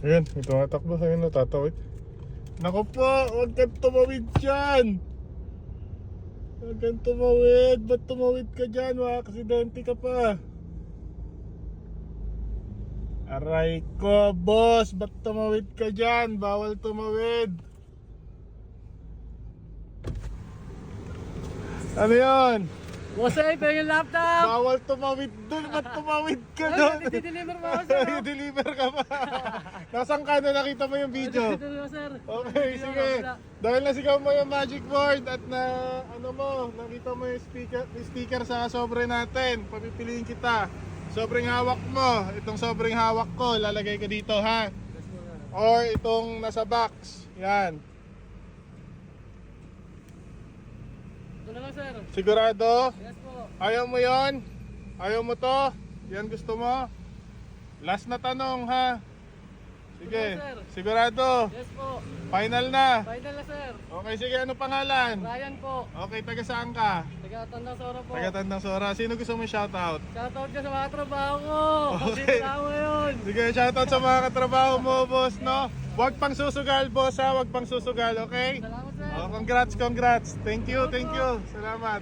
Ayan, may tumatakbo sa'yo na tatawid. Naku po, huwag kang tumawid dyan! Huwag kang tumawid! Ba't tumawid ka dyan? Makaaksidente ka pa! Aray ko, boss! Ba't tumawid ka dyan? Bawal tumawid! Ano yun? Boss, ito yung laptop! Bawal tumawid dun! Ba't tumawid ka dun? Deliver mo ako, sir. I-deliver ka pa! Nasaan ka na? Nakita mo yung video? Dito mo, sir. Okay, sige. Dahil nasigaw mo yung magic board at na nakita mo yung sticker sa sobre natin. Papipiliin kita. Sobrang hawak mo. Itong sobrang hawak ko, lalagay ka dito, ha? Or itong nasa box. Yan. Ito na lang, sir. Sigurado? Yes po. Ayaw mo yon? Ayaw mo to? Yan gusto mo? Last na tanong, ha? Sige. Sir. Sigurado? Yes po. Final na. Final na, sir. Okay, sige. Ano pangalan? Ryan po. Okay, taga saan ka? Taga-Tandang Sora po. Taga Tandang Sora. Sino gusto mo shoutout? Shoutout ka sa mga trabaho ko. Okay. Dito na ako ngayon. Sige, shoutout sa mga katrabaho mo, boss, no? Huwag pang susugal, boss, ha? Huwag pang susugal, okay? Salamat, sir. Oh, congrats. Thank you. Salamat.